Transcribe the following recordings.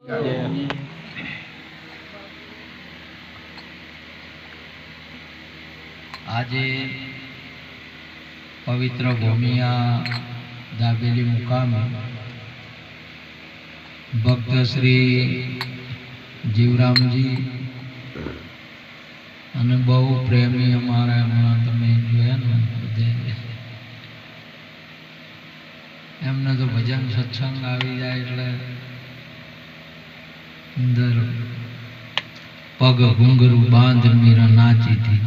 આજે પવિત્ર ભૂમિયા દાબેલી મુકામે ભક્ત શ્રી જીવરામજી અને બહુ પ્રેમી અમારા હમણાં તમે જોયા ને બધે એમને તો ભજન સત્સંગ આવી જાય એટલે અંદર પગ ઘૂંઘરું બાંધ મીરા નાચી હતી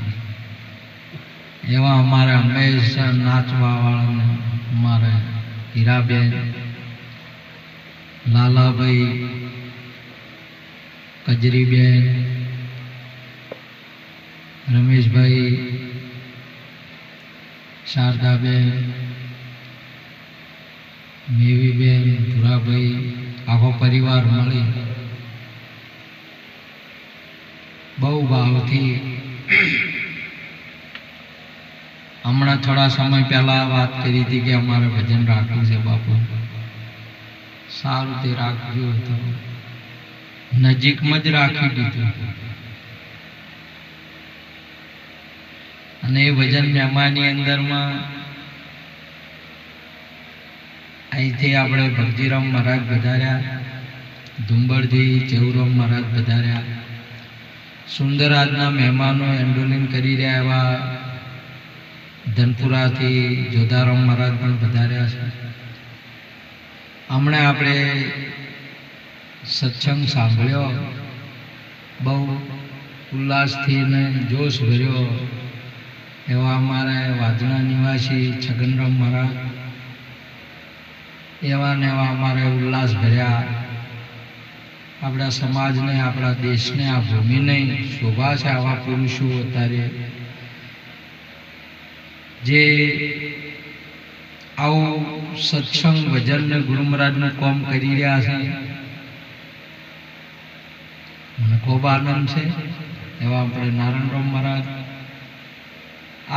એવા અમારે હંમેશા નાચવા વાળાને અમારે હીરાબેન, લાલાભાઈ, કજરીબેન, રમેશભાઈ, શારદાબેન, મેવીબેન, ભુરાભાઈ, આખો પરિવાર મળી બહુ ભાવથી હમણાં થોડા સમય પહેલા વાત કરી હતી કે અમારે ભજન રાખવું છે બાપુ, સારું તે રાખજો તો નજીકમાં જ રાખી દીધું અને એ ભજન મહેમાની અંદરમાં અહીંથી આપણે ભગજીરામ મહારાજ વધાર્યા, ધુંબળથી ચેવુરામ મહારાજ વધાર્યા, સુંદરાજના મહેમાનો એન્ડોલિન કરી રહ્યા એવા ધનપુરાથી જોધારામ મહારાજ પણ વધાર્યા છે. હમણાં આપણે સત્સંગ સાંભળ્યો, બહુ ઉલ્લાસથી ને જોશ ભર્યો એવા અમારા વાજણા નિવાસી છગનરામ મહારાજ એવા ને એવા અમારે ઉલ્લાસ ભર્યા. આપણા સમાજને, આપણા દેશને, આ ભૂમિને શોભા છે આવા પુરુષો અત્યારે જે આવું સત્સંગ ભજન ને ગુરુ મહારાજનું કામ કરી રહ્યા છે. મને ખૂબ આનંદ છે. એવા આપણે નારાયણરામ મહારાજ,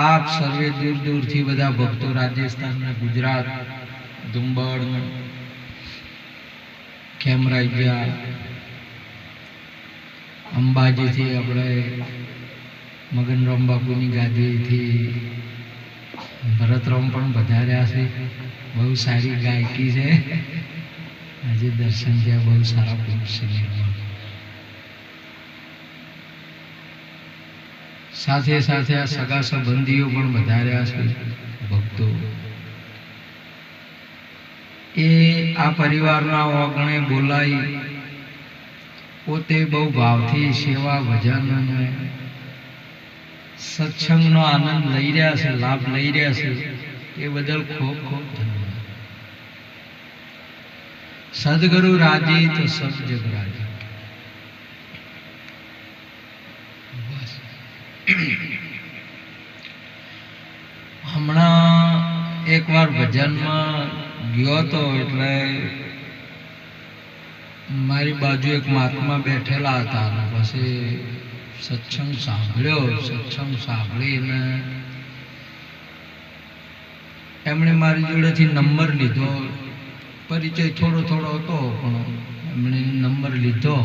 આપ સર્વે દૂર દૂરથી બધા ભક્તો રાજસ્થાન, ગુજરાત, ધુંબળ, ખેમરાજ્યા, અંબાજીથી આપણે મગનરામ બાપુની ગાદીથી ભરતરામ પણ વધાર્યા છે. બહુ સારી ગાયકી છે. આજે દર્શન થયા, બહુ સારા પુરુષ છે. સાથે સાથે આ સગા સંબંધીઓ પણ વધાર્યા છે ભક્તો. એ આ પરિવારના ઓગણે બોલાઈ પોતે બહુ ભાવથી સેવા ભજન અને સત્સંગનો આનંદ લઈ રહ્યા છે, લાભ લઈ રહ્યા છે. એ બદલ ખૂબ ખૂબ ધન્યવાદ. સદગુરુ રાજી તો સબ જગ રાજી. બસ હમણાં એકવાર ભજનમાં ગયો તો એટલે મારી બાજુ એક મહાત્મા બેઠેલા હતા અને પછી સત્સંગ સાંભળ્યો. સત્સંગ સાંભળીને એમણે મારી જોડેથી નંબર લીધો. પરિચય થોડો થોડો હતો પણ એમણે નંબર લીધો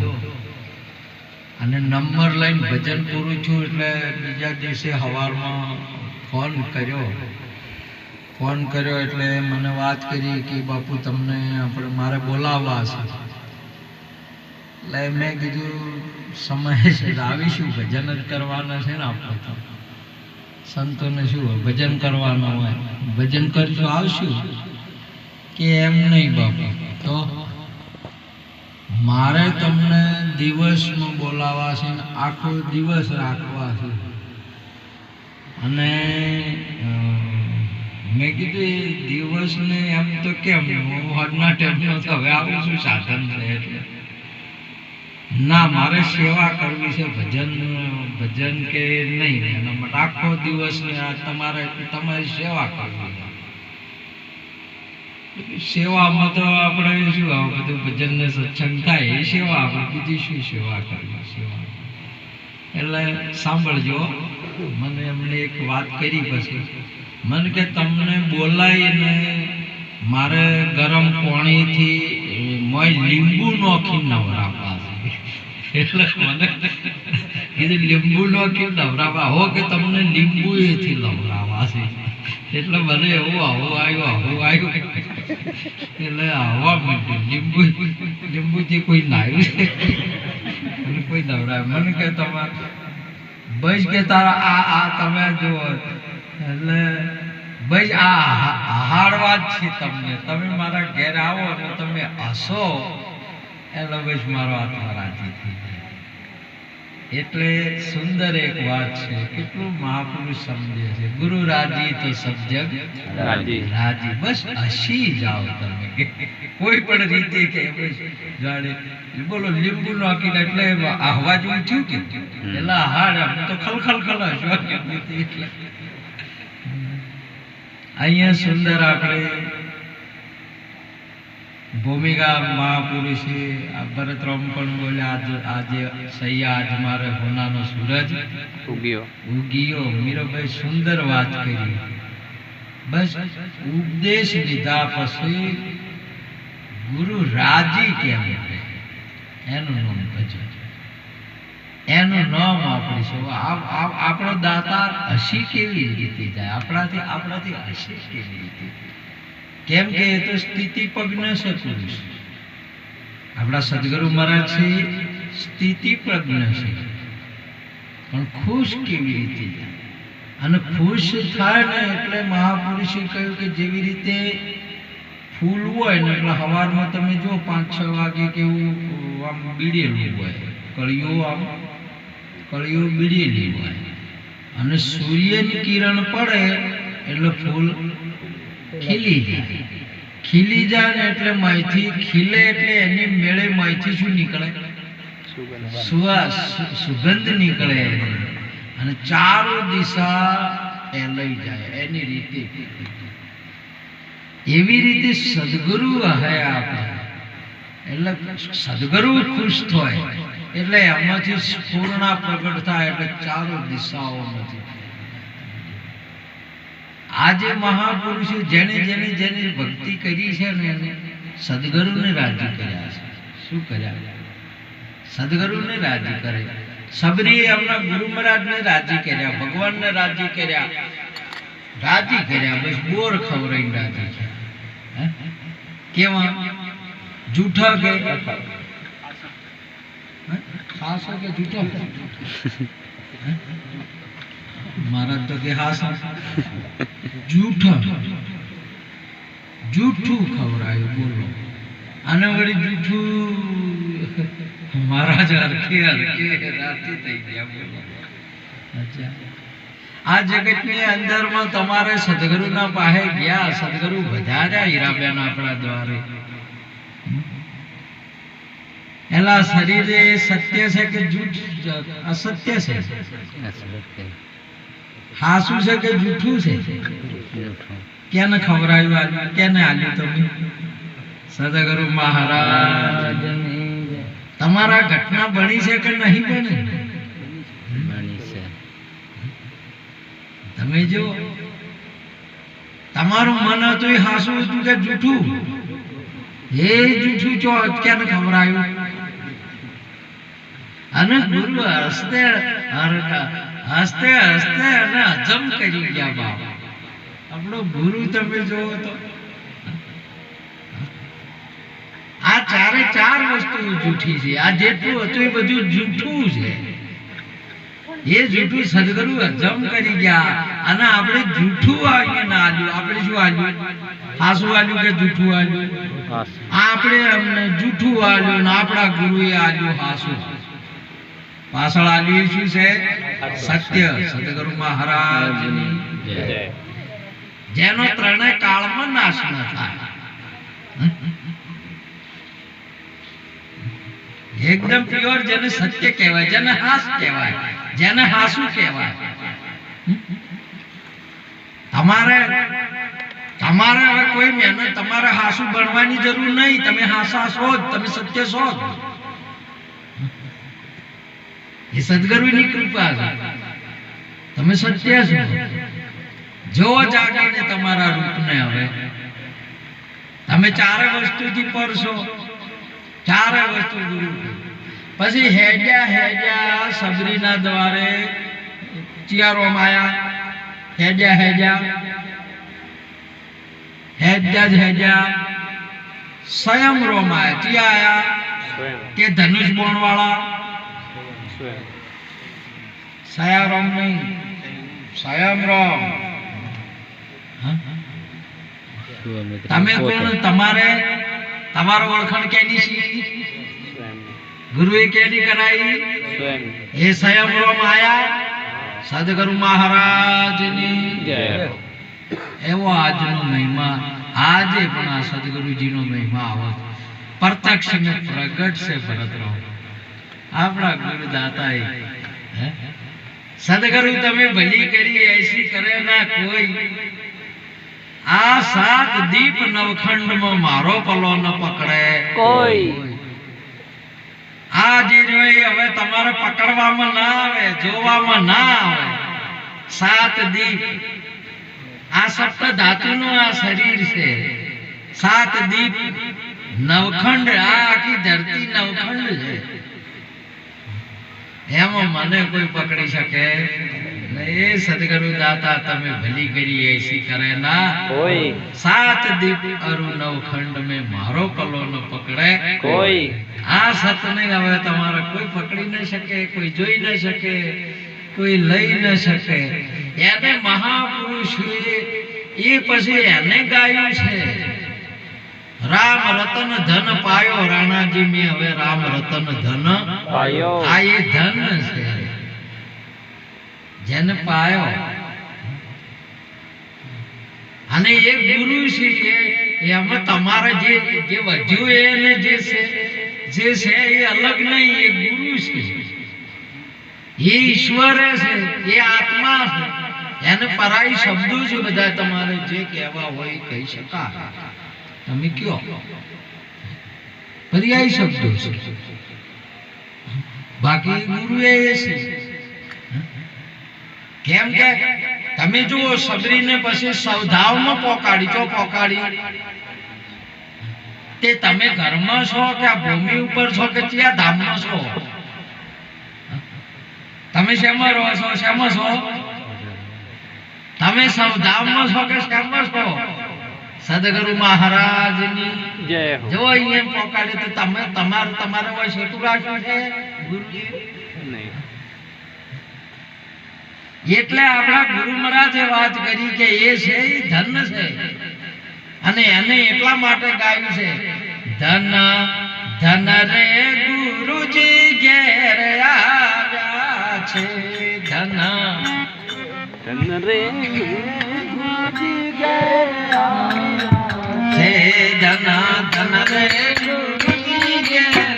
અને નંબર લઈને ભજન પૂરું થયું એટલે બીજા દિવસે સવારમાં ફોન કર્યો એટલે મને વાત કરી કે બાપુ તમને આપણે મારે બોલાવવા છે. એટલે મેં કીધું સમય આવીશું, ભજન જ કરવાના છે ને આપણે તો સંતોને શું હોય, ભજન કરવાનું હોય, ભજન કરશું આવશું. કે એમ નહીં બાપુ, તો મારે તમને દિવસમાં બોલાવવા છે, આખો દિવસ રાખવા છે. અને મેં કીધું એ દિવસને એમ તો કેમ, હું હરના ટાઈમનો તો હવે આવું છું સાધન છે એટલે ના, મારે સેવા કરવી છે. ભજન કે નહીં, એના માટે આખો દિવસ તમારી સેવા કરવી. સેવામાં તો આપણે શું બધું ભજન ને સત્સંગ થાય એ સેવા, આપણે બીજી શું સેવા કરવી. સેવા એટલે સાંભળજો, મને એમણે એક વાત કરી. પછી મને કે તમને બોલાવીને મારે ગરમ પાણીથી મોય લીંબુ નોખી નવરાવા એટલે મને કીધું લીંબુ નોખી નવરાવા હો કે તમને લીંબુ એથી નવરાવા છે એટલે મને એવું આવું આવ્યું એટલે આવવા માંડ્યું લીંબુથી કોઈ નાયું છે મને કોઈ નવરાવે મને કે તમારે બસ કે તારા આ તમે જુઓ એટલે બસ આ હાડવા જ છે તમને તમે મારા ઘેર આવો અને તમે હસો એટલે બસ મારો આત્મા રાજી થઈ જાય એટલે સુંદર એક વાત છે કેટલું મહાપુરુષ સમજે છે ગુરુ રાજી તો સબ જગ રાજી બસ હસી જાઓ તમે કોઈ પણ રીતે કે બસ જાણે બોલો લીંબુ નાખીને એટલે અવાજ ઉઠ્યું કે એટલે હાડ આમ તો ખલખલ એટલે અહીંયા સુંદર આપણે ભૂમિકા મહાપુરુષે ભરતરામ પણ બોલ્યા આજે સૈયા આજ મારે હોનાનો સૂરજ ઉગિયો મીરાભાઈ સુંદર વાત કરી બસ ઉપદેશ લીધા પછી ગુરુ રાજી કેમ એનું નામ પછી એનું નામ આપીશું આપણો દાતાર હસી કેવી રીતે જાય આપણાથી હસી કેવી રીતે કેમ કે એ તો સ્થિતિ પ્રજ્ઞ છે પુરુષ આપણા સદગુરુ મહારાજ છે સ્થિતિ પ્રજ્ઞ છે પણ ખુશ કેવી રીતે જાય અને ખુશ થાય ને એટલે મહાપુરુષે કહ્યું કે જેવી રીતે ફૂલ હોય ને એટલે સવારમાં તમે જો 5-6 વાગે કેવું આમ બીડેલું હોય કળીઓ બીડેલી હોય અને સૂર્યની કિરણ પડે એટલે ફૂલ ખીલી જાય ને એટલે માહિતી ખીલે એટલે એની મેળે માહિતી શું નીકળે સુગંધ નીકળે અને ચારો દિશા એ લઈ જાય એની રીતે એવી રીતે સદગુરુ હે આપણે એટલે સદગુરુ ખુશ થાય એટલે એમાંથી સ્ફૂર્ણા પ્રગટ થાય એટલે ચારો દિશાઓમાંથી આજે મહાપુરુષો જેને ભક્તિ કરી છે ને એને સદગુરુને રાજી કર્યા છે શું કર્યા સદગુરુને રાજી કરે સબરી એમના ગુરુ મહારાજને રાજી કર્યા ભગવાનને રાજી કર્યા બસ બોર ખવરાઈને રાજી છે કેવા જૂઠા કે ખાસો કે જૂઠો મહારાજ તો કે હાસા જૂઠું ખવરાયું બોલો આને વળી જૂઠું મહારાજ હરખે રાતી થઈ ગયા બોલો અચ્છા આ જગતની અંદરમાં તમારે સદગુરુના પાસે ગયા સદગુરુ વધાર્યા હીરાબેન આપણા દ્વારે એલા શરીરે સત્ય છે કે જૂઠ અસત્ય છે હાસું છે કે જૂઠું છે કેને ખવરાયું કેને આલ્યું તમે સદગુરુ મહારાજ તમારા ઘટના બની છે કે નહીં બની તમે જો તમારું મન હતું એ હાસું હતું કે જૂઠું એ જૂઠું ચો કેને ખવરાયું અને ગુરુ હસતે હસતે અને હજમ કરી ગયા બાપ આપણો ગુરુ તમે જોવો તો આ ચારે ચાર વસ્તુ જૂઠી છે આ જેટલું હતું એ બધું જૂઠું છે એ જૂઠું સદગુરુ હજમ કરી ગયા અને આપણે જૂઠું આલ્યું ના આલ્યું આપણે શું આલ્યું હાસું આલ્યું કે જૂઠું આલ્યું આપણે અમને જૂઠું આલ્યું ને આપણા ગુરુએ આલ્યું હાસું પાછળ આલ્યું શું છે સત્ય સદગુરુ મહારાજની જય જેનો ત્રણેય કાળમાં નાશ ન થાય એકદમ પ્યોર જેને સત્ય કહેવાય જેને હાસ કહેવાય જેને હાસુ કહેવાય તમારે હવે કોઈ મહેનત તમારે હાસુ બનવાની જરૂર નહીં તમે હાસા છો તમે સત્ય છો એ સદગુરુની કૃપા છે તમે સત્ય છો જો જાગીને તમારા રૂપને હવે તમે ચારે વસ્તુથી પર છો ચારે વસ્તુ ગુરુ. પછી હેડ્યા સબરીના દ્વારે ચિયારોમાં આયા. હેડ્યા સ્વયં રોમ આયા. ચિયા આયા કે ધનુષ બોણ વાળા. સયારોમ નહીં, સ્વયં રોમ. તમે કોણ? તમારો ઓળખાણ કેની છે? ગુરુએ કેની કરાઈ? એ સ્વયં રોમ આયા. સદગુરુ મહારાજની જય. એવો આજનો મહિમા, આજે પણ આ સદગુરુજીનો મહિમા આવો પ્રત્યક્ષ ને પ્રગટ છે. ભરતરામ આપણા ગુરુદાતાએ સદગુરુ તમે ભલી કરી એસી કરે ના કોઈ. આ 7 દીપ નવખંડમાં મારો પલો ન પકડે કોઈ. આ જે જોઈ હવે તમારે પકડવામાં ના આવે, જોવામાં ના આવે. 7 દીપ આ સપ્ત ધાતુનું આ શરીર છે. 7 દીપ નવખંડ, આ આખી ધરતી નવખંડ છે. એમાં મને કોઈ પકડી શકે નહીં. સદગુરુ દાતા તમે ભલી કરી એસી કરે ના કોઈ. 7 દીપ અરુ નવખંડ में મારો પલો ન પકડે કોઈ. આ સતને હવે તમારે કોઈ પકડી ન શકે, કોઈ જોઈ ન શકે, કોઈ લઈ ન શકે. એને મહાપુરુષોએ એ પછી એને ગાયું છે. રામ રતન ધન પાયો. રાણાજી મેં હવે રામ રતન ધન પાયો. આ એ ધન છે જેને પાયો. અને એ ગુરુ છે કે એમાં તમારે જે વધ્યું એને જે છે એ અલગ નહીં, એ ગુરુ છે, એ ઈશ્વર છે, એ આત્મા છે. એને પરાઈ શબ્દો છે બધા. તમારે જે કહેવા હોય કહી શકાય. તમે કયો પર્યાય શબ્દો છે. બાકી ગુરુ એ છે. કેમ કે તમે જુઓ સબરીને પછી સૌધાવમાં પોકાડી. ચો પોકાડી? તે તમે ઘરમાં છો કે આ ભૂમિ ઉપર છો કે ત્યાં ધામમાં છો? તમે શેમાં રહો છો? શેમાં છો? તમે સૌધાવમાં છો કે શેમાં છો? સદગુરુ મહારાજની જય. જો અહીંયા પોકાડે તો તમે તમારે હોય સેટું રાખ્યું છે ગુરુજી નહીં. એટલે આપણા ગુરુ મહારાજે વાત કરી કે એ છે એ ધન છે. અને એને એટલા માટે ગાયું છે, ધન ધન રે ગુરુજી ઘેર આવ્યા છે. ધન ધન રે ગુરુજી ઘેર આવ્યા છે. ધન ધન રે ગુરુજી ઘેર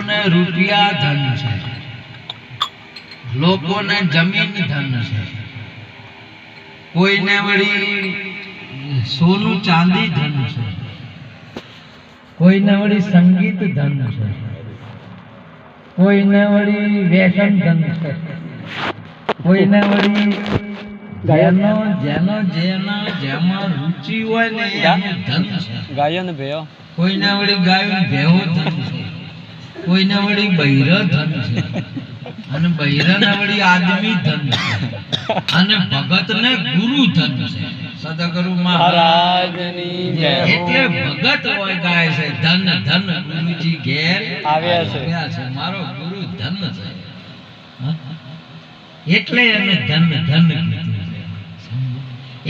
લોકોને રૂપિયા ધન છે, લોકોને જમીન ધન છે, કોઈને વળી સોનું ચાંદી ધન છે, કોઈને વળી સંગીત ધન છે, કોઈને વળી વ્યસન ધન છે, કોઈને વળી જેમાં રુચિ હોય ને એનું ધન છે. ગાયો ને ભેયો, કોઈને વળી ગાયો ભેહો ધન છે, કોઈને વળી બૈર ધન છે, અને બૈરાને વળી આદમી ધન છે, અને ભગત ને ગુરુ ધન છે. સદગુરુ મહારાજની જય. એટલે ભગત હોય ગાય છે ધન ધન ગુરુજી ઘેર આવ્યા છે, મારો ગુરુ ધન છે, એટલે એને ધન ધન કીધું.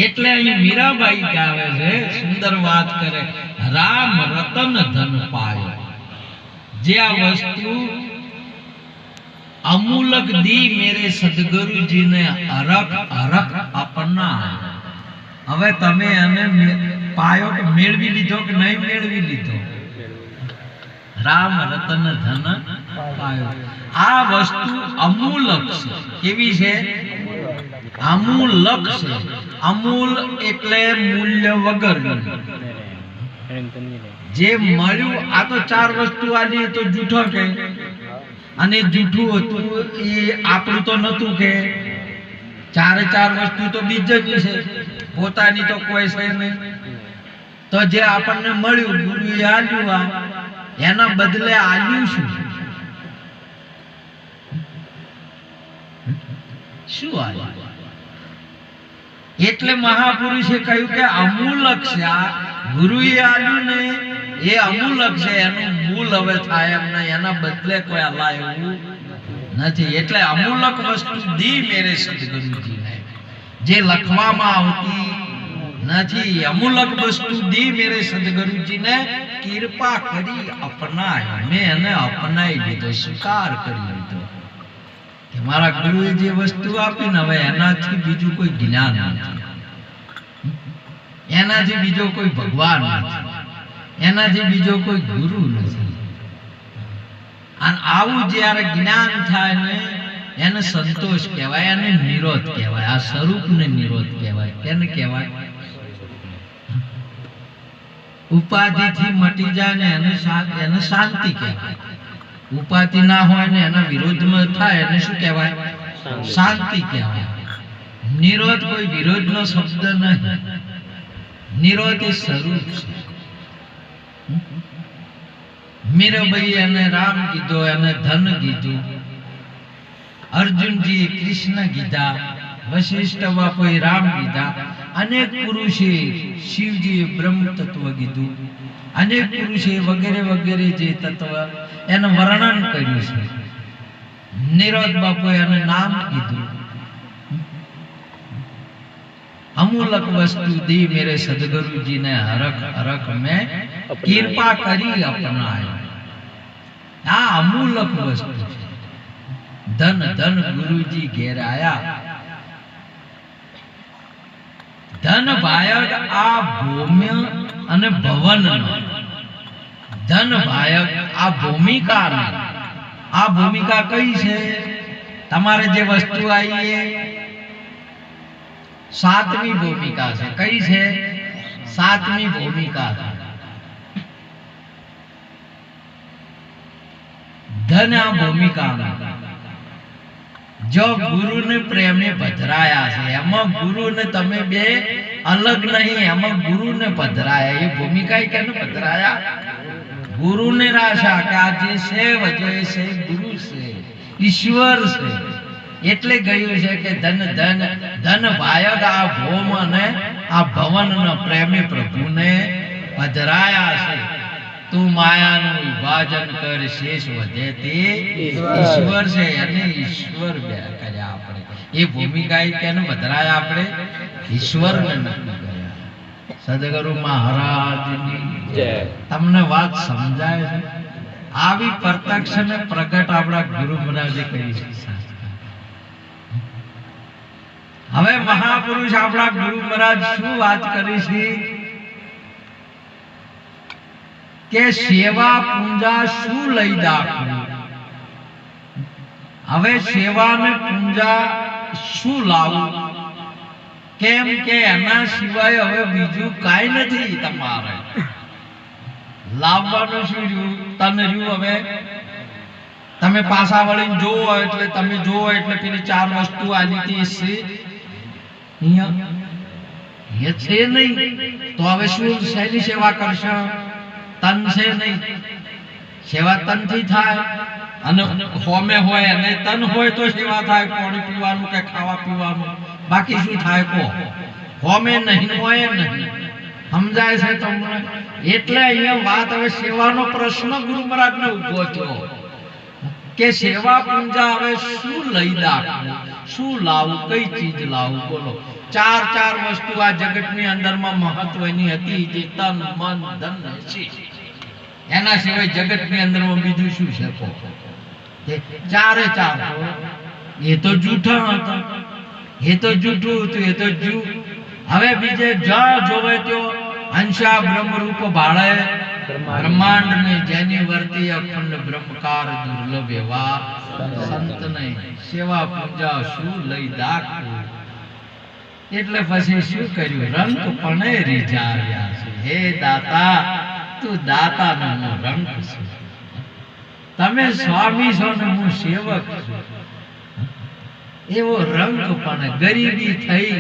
એટલે અહીં મીરાબાઈ ગાવે છે, સુંદર વાત કરે, રામ રતન ધન પાયો. જે આ વસ્તુ અમૂલક દી મેરે સદગુરુજીને અરખ અરખ અપના. હવે તમે એને પાયો કે મેળવી લીધો કે નહીં મેળવી લીધો? રામ રતન ધન પાયો. આ વસ્તુ અમૂલક છે. કેવી છે? અમૂલક છે. અમૂલ એટલે મૂલ્ય વગર. જે મળ્યું આ તો ચાર વસ્તુ આલી તો જૂઠો કે, અને જૂઠું હતું એ આપણું તો નતું કે. ચારે ચાર વસ્તુ તો બીજ જ છે, પોતાની તો કોઈ છે નહીં. તો જે આપણને મળ્યું ગુરુએ આલ્યું, આ એના બદલે આલ્યું શું? શું આલ્યું? એટલે મહાપુરુષે કહ્યું કે અમૂલક છે. આ ગુરુએ આલ્યું ને એ અમૂલક છે, એનું મૂળ હવે થાય એમ નહીં, એના બદલે કોઈ અલ્લાહ એવું નથી. એટલે અમૂલક વસ્તુ દી મેરે સદગુરુજીને, જે લખવામાં આવતી નથી. અમૂલક વસ્તુ દી મેરે સદગુરુજીને કૃપા કરી અપનાય. મેં એને અપનાવી લીધો, સ્વીકાર કરી લીધો કે મારા ગુરુએ જે વસ્તુ આપી ને હવે એનાથી બીજું કોઈ જ્ઞાન નથી, એનાથી બીજો કોઈ ભગવાન નથી, એનાથી બીજો કોઈ ગુરુ નથી. અને આવું જ્યારે જ્ઞાન થાય ને એને સંતોષ કહેવાય, એને નિરોધ કહેવાય. આ સ્વરૂપને નિરોધ કહેવાય. કેને કહેવાય? ઉપાધિથી મટી જાય ને એને શાંતિ કહેવાય. ઉપાધિ ના હોય ને એના વિરોધમાં થાય એને શું કહેવાય? શાંતિ કહેવાય. નિરોધ કોઈ વિરોધનો શબ્દ નહીં. નિરોધ એ સ્વરૂપ છે. મીરાબાઈ એને રામ કીધો, એને ધન કીધું. અર્જુનજીએ કૃષ્ણ કીધા, વશિષ્ઠ બાપુએ રામ કીધા, અનેક પુરુષે શિવજીએ બ્રહ્મ તત્વ કીધું, અનેક પુરુષે વગેરે વગેરે જે તત્વ એનું વર્ણન કર્યું છે. નિરોધ બાપુએ એને નામ કીધું. અમૂલક વસ્તુ દી મેરે સદગુરુજીને હરખ હરખ મેં કૃપા કરી અપનાય. આ અમૂલક વસ્તુ છે. ધન ધન ગુરુજી ઘેર આયા. ધન ભાયક આ ભૌમ્ય અને ભવન, ધન ભાયક આ ભૂમિકા. આ ભૂમિકા કઈ છે? તમારે જે વસ્તુ આવી એ સાતમી ભૂમિકા છે. કઈ છે? સાતમી ભૂમિકા છે. ધન આ ભૂમિકા. જો ગુરુને પ્રેમે પધરાયા છે, એમાં ગુરુને તમે બે અલગ નહીં, એમાં ગુરુને પધરાયા. એ ભૂમિકા કેને પધરાયા? ગુરુને રાશા કે આ જે છે વજે છે ગુરુ છે, ઈશ્વર છે. એટલે ગયું છે કે ધન ધન ધન ભાયક આ ભૌમ અને આ ભવનના પ્રેમે પ્રભુને પધરાયા છે. તું માયાનું વિભાજન કર, શેષ વધે તે ઈશ્વર છે. અને ઈશ્વર કર્યા આપણે. એ ભૂમિકા કેને પધરાયા? આપણે ઈશ્વરને નક્કી કર્યા. સદગુરુ મહારાજની જય. તમને વાત સમજાય છે? આવી પ્રત્યક્ષ ને પ્રગટ આપણા ગુરુ મહારાજે કરી છે. હવે મહાપુરુષ આપણા ગુરુ મહારાજ શું વાત કરી છે કે સેવા પૂંજા શું લઈ દાખવું? હવે સેવાને પૂંજા શું લાવવું, કેમ કે એના સિવાય હવે બીજું કાંઈ નથી તમારે લાવવાનું. શું રહ્યું? તન રહ્યું. હવે તમે પાછા વળીને જોવો એટલે તમે જોવો એટલે પેલી 4 વસ્તુ આલી હતી છે અહીંયા એ છે નહીં. તો હવે શું શેની સેવા કરશો? તન છે નહીં. સેવા તનથી થાય અને હોમે હોય અને તન હોય તો સેવા થાય. પાણી પીવાનું કે ખાવા પીવાનું, બાકી શું થાય કો? હોમે નહીં હોય નહીં. સમજાય છે તમને? એટલે અહીંયા વાત હવે સેવાનો પ્રશ્ન ગુરુ મહારાજને ઉભો થયો કે સેવા પૂંજા હવે શું લઈ રાખવું, શું લાવવું, કઈ ચીજ લાવવું? બોલો. 4 વસ્તુ આ જગતની અંદરમાં મહત્વની હતી, જે તન મન ધન છે. એના સિવાય જગતની અંદરમાં બીજું શું છે? ચારે 4 એ તો જૂઠા હતા, એ તો જૂઠું હતું, એ તો હવે બીજે જા જોવે તો અંશા બ્રહ્મરૂપ ભાળે બ્રહ્માંડ ને, જેની વર્તી અખંડ બ્રહ્મકાર દુર્લભ એવા સંત ને સેવા પૂજા શું લઈ દાખવું. એટલે પછી શું કર્યું? રંગ પણ રીઝાવ્યા છે. હે દાતા, તું દાતા નો રંગ છે. તમે સ્વામી છો ને હું સેવક છું. એવો રંગ પણ ગરીબી થઈ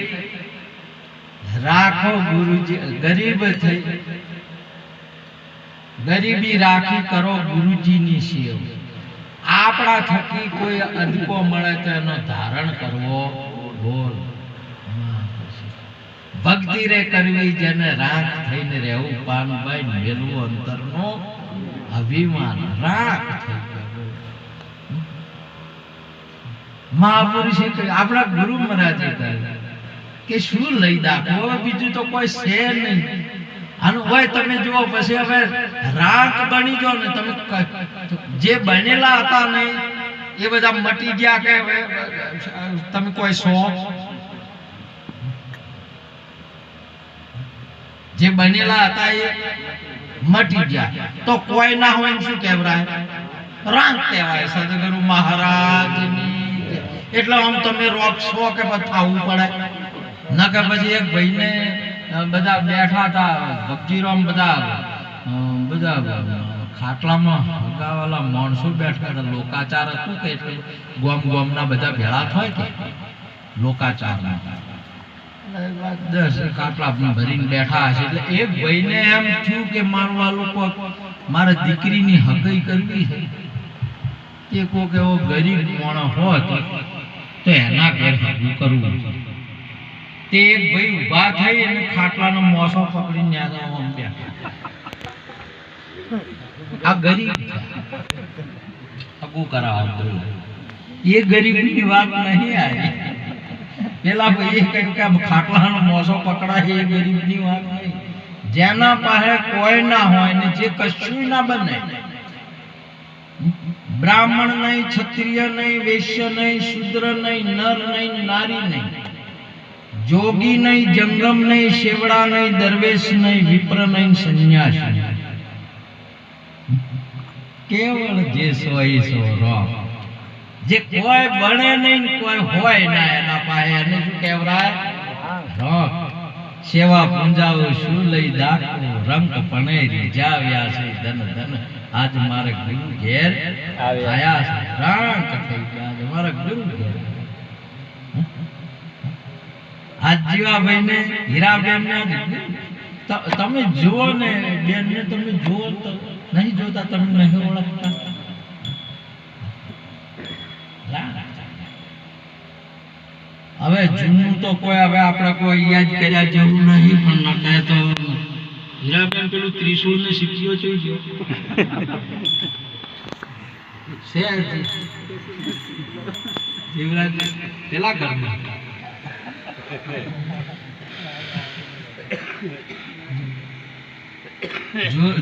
રાખો ગુરુજી, ગરીબ થઈ ગરીબી રાખી કરો ગુરુજીની સેવ. આપણા થકી કોઈ અદકો મળે તો એનો ધારણ કરવો. બોલ. ભક્તિ રે કરવી જેને રાખ થઈને રહેવું, પાનભાઈ મેલવું અંતરનો અભિમાન રાખ થઈ ગયો. મહાપુરુષે આપણા ગુરુ મહારાજે કહ્યું કે શું લઈ દાખવો, બીજું તો કોઈ છે નહીં. આનું હોય તમે જુઓ. પછી હવે રાખ બની જો ને, તમે જે બનેલા હતા ને એ બધા મટી ગયા કે તમે કોઈ છો? જે બનેલા હતા એ મટી ગયા તો કોઈ ના હોય શું કહેવાય? રાંક કહેવાય. સદગુરુ મહારાજની. એટલે આમ તમે રોકશો કે થવું પડે ના? કે પછી એક ભાઈને બધા બેઠા હતા ભક્તિરામ, બધા ખાટલામાં હગાવાલા માણસો બેઠા હતા. લોકાચાર હતું કે એટલે ગોમના બધા ભેળા થાય કે લોકાચારમાં 10 ખાટલા ભરીને બેઠા હશે. એટલે એક ભાઈને એમ થયું કે મારવા લોકો મારે દીકરીની હગાઈ કરવી છે. તે કોક એવો ગરીબ માણસ હોત તો એના ઘેર હગું કરવું. તે એક ભાઈ ઉભા થઈ અને ખાટલાનો મોસો પકડીને આ ગરીબ હગું કરાવવું. એ ગરીબની વાત નહીં આવી. પેલા ભાઈ કહ્યું કે ખાટલાનો મોસો પકડાય એ ગરીબની વાત નહીં. જેના પાસે કોઈ ના હોય ને જે કશું ના બને, બ્રાહ્મણ નહીં, ક્ષત્રિય નહીં, વૈશ્ય નહીં, શૂદ્ર નહીં, નર નહીં, નારી નહીં, જોગી નહીં, જંગમ નહીં, શેવડા નહીં, દરવેશ નહીં, વિપ્ર નહીં, સંન્યાસી નહીં, કેવળ જે સોય સો રો. જે કોઈ બને નહીં, કોઈ હોય ના એના પાસે એને શું કહેવાય? રોક. સેવા પૂંજાઓ શું લઈ દાખવું, રંગ પણ રીઝાવ્યા છે. ધન ધન આજ મારે ગુરુ ઘેર આયા છે. રાંક થઈ ગયા આજે મારા ગુરુ ઘેર. આજ જીવાભાઈ ને હીરાબેન ને તમે જુઓ ને, બેન ને તમે જુઓ તો નહીં જોતા, તમે નહીં ઓળખતા. હવે જૂનું તો કોઈ હવે આપણે કોઈ યાદ કર્યા જેવું નહીં. પણ ન કહે તો હીરાબેન પેલું ત્રિશુલ ને સિક્કીઓ જોઈ ગયો છે જીવરાજ પેલા ઘરમાં.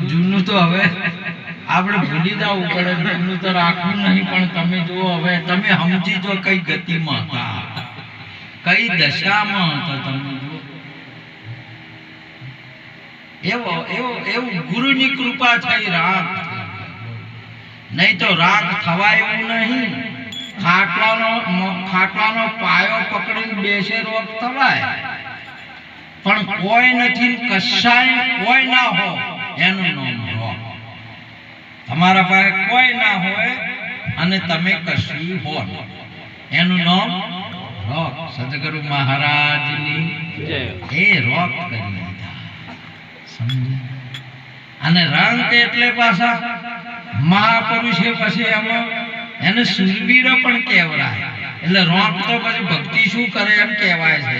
જૂનું તો હવે આપણે ભૂલી જવું પડે. જૂનું તો રાખવું નહીં. પણ તમે જુઓ હવે, તમે સમજી જો કઈ ગતિમાં હતા, કઈ દશામાં હતા. તમે જુઓ એવું ગુરુની કૃપા થઈ રાત. નહીં તો રાગ થવાય એવું નહીં. ખાટલાનો પાયો પકડીને બેસે રોગ થવાય, પણ કોઈ નથી, કશાય કોઈ ના હો એનું નામ રોગ. તમારા પાસે કોઈ ના હોય અને તમે કશું હો એનું નામ રોગ. સદગુરુ મહારાજની એ રોગ કરી દીધા, સમજ્યા? અને રંગ એટલે પાછા મહાપુરુષે પછી એમાં એને સુરવીર પણ કહેવાય. એટલે રોગ તો પછી ભક્તિ શું કરે એમ કહેવાય છે.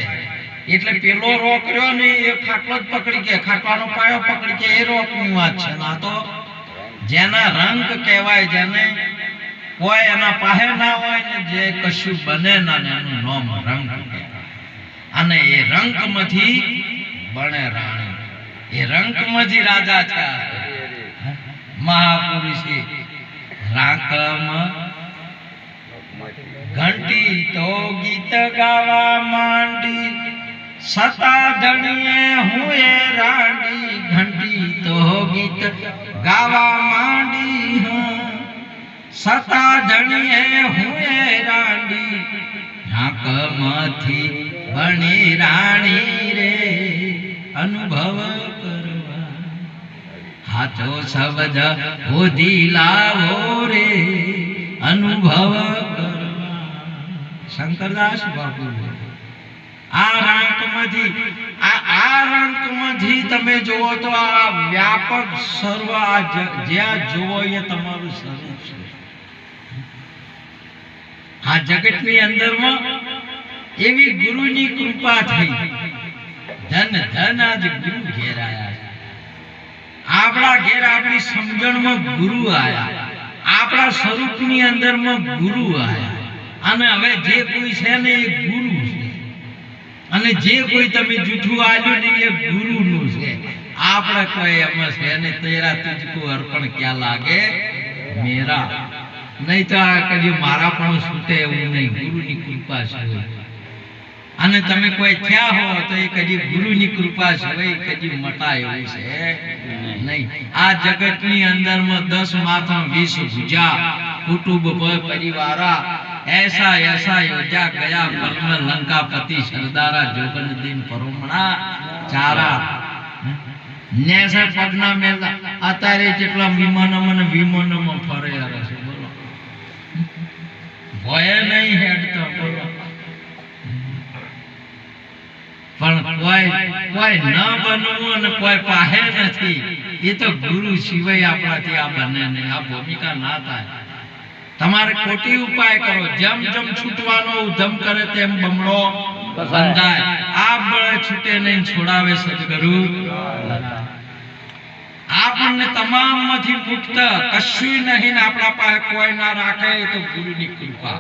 એટલે પેલો રોગ રહ્યો ને એ ખાટલો જ પકડી કે ખાટલાનો પાયો પકડી કે એ રોગની વાત છે. ના તો જેના રંગ કહેવાય, જેને કોઈ એના પાસે ના હોય ને જે કશું બને ના એનું નામ રંગ કહેવાય. અને એ રંગમાંથી બને રાણી, એ રંગમાંથી રાજા થયા. મહાપુરુષે રાંકમાં ઘંટી તો ગીત ગાવા માંડી, સતા ધણીએ હુએ રાંડી. ઘંટી તો ગીત ગાવા માંડી, સતા ધણીએ હુએ રાંડી. રાંકમાંથી બની રાણી રે અનુભવ કરવા, હાથો શબ્દ હોધી લાવો રે અનુભવ કરવા. શંકરદાસ બાપુ આ રાંકમાંથી તમે જુઓ તો આ વ્યાપક સર્વ જ્યાં જુઓ એ તમારું સ્વરૂપ છે. આ જગતની અંદરમાં એવી ગુરુની કૃપા થઈ, ધન ધન આજ ગુરુ ઘેર આયા. આપણા ઘેર આપણી સમજણમાં ગુરુ આયા, આપણા સ્વરૂપની અંદરમાં ગુરુ આયા. અને હવે જે કોઈ છે ને એ ગુરુ છે, અને જે કોઈ તમે જૂઠું આલ્યું ને એ ગુરુનું છે. આપણે કોઈ એમાં છે ને તેરા તુજકો અર્પણ ક્યાં લાગે મેરા. નહીં તો આ કદી મારા પણ છૂટે એવું નહીં, ગુરુની કૃપા છે. અને તમે કોઈ થયા હો તો એ કદી ગુરુની કૃપા છે, કદી મટાય એવું છે નહીં. આ જગતની અંદરમાં 10 માથા 20 ભુજા કુટુંબ પરિવારા ऐसा ऐसा योजा गया पल में लंकापति सरदारा जोगन दिन परोमणा चारा नेसा पगना मेला अतारे जेटला विमानम फरे આવે છે. બોલો ભય નહીં હેડતો, બોલો. પણ કોઈ ન બનવું અને કોઈ પાહે નથી, એ તો ગુરુ સિવાય આપણાથી આ બને નહીં, આ ભૂમિકા ના થાય. તમારે ખોટી ઉપાય કરો, જેમ જેમ છૂટવાનો ઉધમ કરે તેમ બમણો બંધાય. આ બળે છૂટે નહીં, છોડાવે સદગુરુ. આપણને તમામમાંથી મુક્ત કશું નહીં, આપણા પાસે કોઈ ના રાખે, એ તો ગુરુની કૃપા.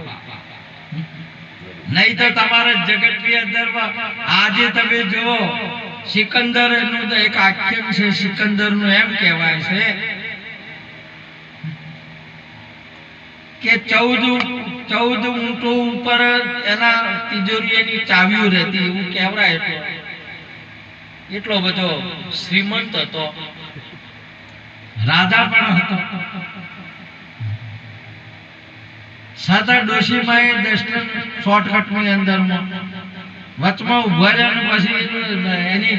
નહીં તો તમારે જગતની અંદર આજે તમે જુઓ, સિકંદર નું એક આખ્યાન છે. સિકંદર નું એમ કહેવાય છે કે 14 ઊંટો ઉપર એના તિજોરીની ચાવીઓ રહેતી, એવું કહેવાય. એટલો બધો શ્રીમંત હતો, રાજા પણ હતો. સાતા ડોશીમાં એ દર્શન શોર્ટકટની અંદરમાં વચમાં ઉભા રહ્યા, પછી એની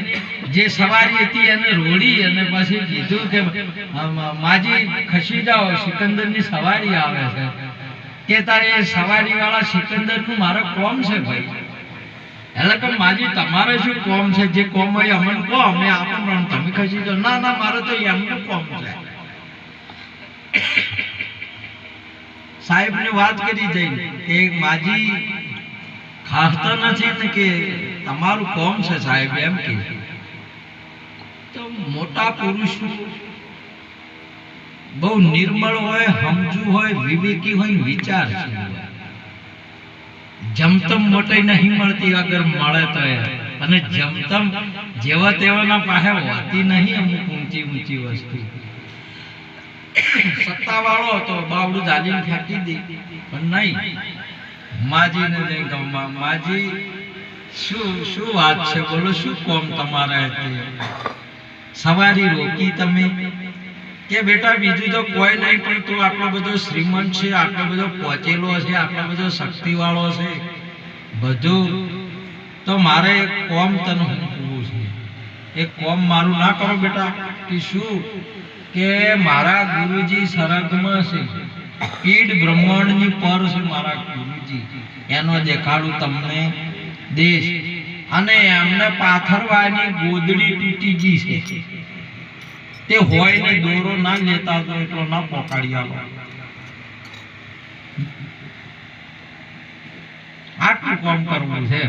જે સવારી હતી એને રોડી અને પછી કીધું કે માજી ખસી જાઓ, સિકંદરની સવારી આવે છે. કે તારે એ સવારી વાળા સિકંદરનું મારે કોમ છે ભાઈ. એટલે કે માજી તમારે શું કોમ છે? જે કોમ હોય અમને કહો, અમે આપણને તમે ખસી જાઓ. ના ના, મારે તો એમનું કોમ છે. સાહેબ ને વાત કરી જઈ કે માજી ખાતા નથી ને કે તમારું કોમ છે સાહેબ, એમ કે તો મોટા પુરુષ બહુ નિર્મળ હોય, સમજુ હોય, વિવેકી હોય, વિચાર છે. જમતમ મોટી નહીં મળતી, અગર મળે તો અને જમતમ જેવા તેવાના પાસે હોતી નહીં. અમુક ઊંચી ઊંચી વસ્તુ સત્તા વાળો હતો, બાવડું દાદીને ફેંકી દી, પણ નહીં. માજીને જઈ કહું, માજી શું વાત છે, બોલો શું કોમ તમારે? સવારી રોકી તમે કે બેટા બીજું તો કોઈ નહીં, પણ તું આટલો બધો શ્રીમંત છે, આટલો બધો પહોંચેલો છે, આટલો બધો શક્તિવાળો છે બધું, તો મારે એક કોમ તને પૂછવું છે. એક કોમ મારું ના કરો બેટા. કે શું? કે મારા ગુરુજી સરગમાં છે, પીડ બ્રહ્માંડની પર છે મારા ગુરુજી, એનો દેખાડું તમને દેશ. અને એમને પાથરવાની ગોદડી તૂટી ગઈ છે, તે હોય ને દોરો ના લેતા તો એટલો ના પોકાડી આવો. આટલું કામ કરવું છે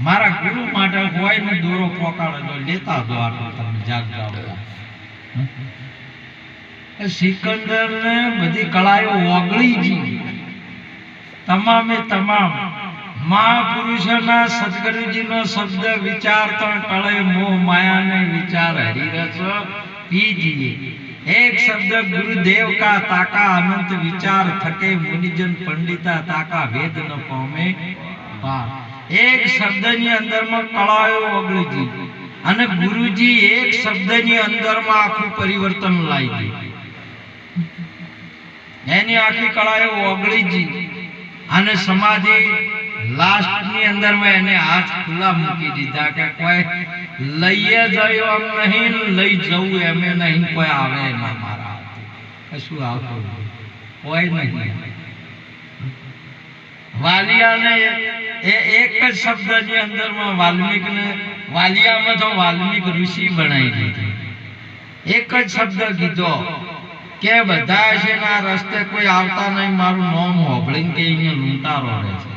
મારા ગુરુ માટે, હોય ને દોરો પોકાડે તો લેતા દો. આટલું તમે જાગતા. સિકંદર ને બધી કળાઓ ઓગળી ગઈ, તમામે તમામ મહાપુરુષોના સદગુરુજીનો શબ્દ વિચારતા ટળે મોહ માયાને વિચાર હરિરસ પીજીએ. એક શબ્દ ગુરુદેવ કા તાકા અનંત વિચાર થકે મુનિજન પંડિતા તાકા વેદ ન પામે પાર. એક શબ્દની અંદરમાં કળાઓ ઓગળી ગઈ અને ગુરુજી એક શબ્દની અંદરમાં આખું પરિવર્તન લાવી ગઈ. એની આખી કળાઓ ઓગળી ગઈ અને સમાધિ લાસ્ટ ની અંદર માં એને હાથ ખુલ્લા મૂકી દીધા કે કોઈ લઈએ જયો એમ નહીં, લઈ જવું એમ નહીં, કોઈ આવે ના મારા કશું આવતું કોઈ નહીં. વાલિયાને એક જ શબ્દ ની અંદર માં વાલ્મીકને વાલિયામાં તો વાલ્મીક ઋષિ બનાવી દીધી. એક જ શબ્દ કીધો કે બધા છે ના રસ્તે કોઈ આવતા નહીં, મારું નામ હોભળીને કે અહીંયા લૂંટારો રહે છે.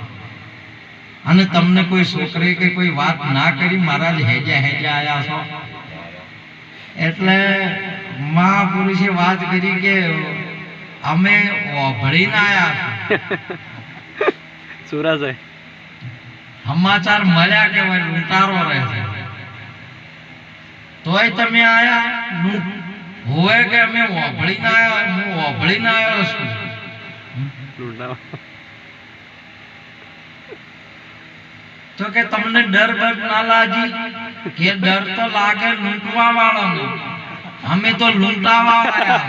અને તમને કોઈ છોકરે કે કોઈ વાત ના કરી, મહારાજ હેજા હેજા આયા છો. એટલે મહાપુરુષે વાત કરી કે અમે હોભળીને આયા સુરાજય સમાચાર મળ્યા કે ભાઈ લૂંટારો રહે છે, તોય તમે આયા હોય કે અમે હોભળીને આયા, હું હોભળીને આવ્યો છું. તો કે તમને ડર બર ના લાગી? કે ડર તો લાગે લૂંટવા વાળાનો, અમે તો લૂંટાવા આવ્યા,